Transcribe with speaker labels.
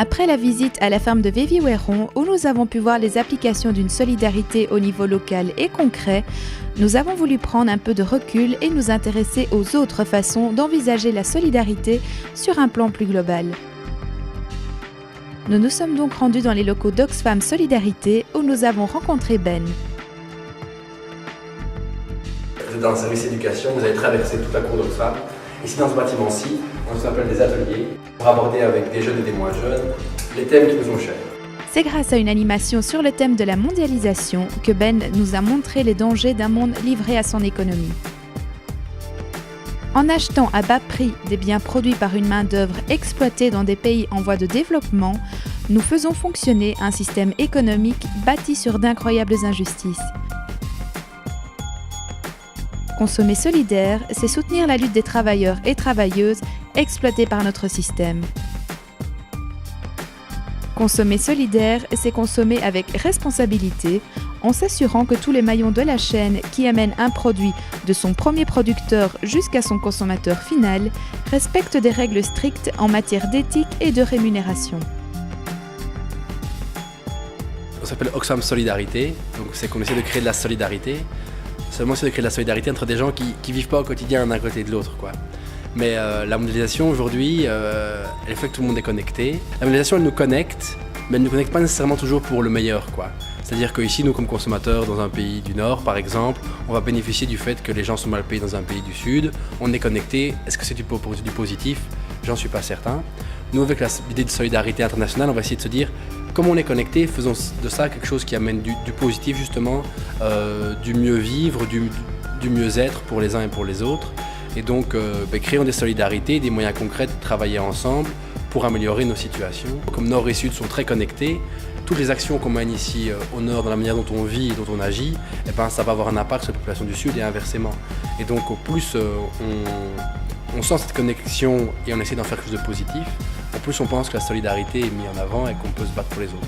Speaker 1: Après la visite à la ferme de Vévy-Ouéron, où nous avons pu voir les applications d'une solidarité au niveau local et concret, nous avons voulu prendre un peu de recul et nous intéresser aux autres façons d'envisager la solidarité sur un plan plus global. Nous nous sommes donc rendus dans les locaux d'Oxfam Solidarité, où nous avons rencontré Ben.
Speaker 2: Vous êtes dans le service éducation, vous avez traversé toute la cour d'Oxfam. Ici, dans ce bâtiment-ci, on s'appelle des ateliers pour aborder avec des jeunes et des moins jeunes les thèmes qui nous sont chers.
Speaker 1: C'est grâce à une animation sur le thème de la mondialisation que Ben nous a montré les dangers d'un monde livré à son économie. En achetant à bas prix des biens produits par une main-d'œuvre exploitée dans des pays en voie de développement, nous faisons fonctionner un système économique bâti sur d'incroyables injustices. Consommer solidaire, c'est soutenir la lutte des travailleurs et travailleuses exploités par notre système. Consommer solidaire, c'est consommer avec responsabilité, en s'assurant que tous les maillons de la chaîne qui amènent un produit de son premier producteur jusqu'à son consommateur final respectent des règles strictes en matière d'éthique et de rémunération.
Speaker 2: On s'appelle Oxfam Solidarité, donc c'est qu'on essaie de créer de la solidarité. Seulement, c'est de créer de la solidarité entre des gens qui vivent pas au quotidien d'un côté et de l'autre, quoi. Mais la mondialisation aujourd'hui, elle fait que tout le monde est connecté. La mondialisation, elle nous connecte, mais elle ne nous connecte pas nécessairement toujours pour le meilleur, quoi. C'est-à-dire qu'ici, nous, comme consommateurs, dans un pays du Nord, par exemple, on va bénéficier du fait que les gens sont mal payés dans un pays du Sud. On est connecté. Est-ce que c'est du positif? J'en suis pas certain. Nous, avec l'idée de solidarité internationale, on va essayer de se dire, comme on est connecté, faisons de ça quelque chose qui amène du positif, justement, du mieux vivre, du mieux-être pour les uns et pour les autres. Et donc, créons des solidarités, des moyens concrets de travailler ensemble pour améliorer nos situations. Comme Nord et Sud sont très connectés, toutes les actions qu'on mène ici au Nord, dans la manière dont on vit et dont on agit, ça va avoir un impact sur la population du Sud et inversement. Et donc, au plus on sent cette connexion et on essaie d'en faire quelque chose de positif, en plus on pense que la solidarité est mise en avant et qu'on peut se battre pour les autres.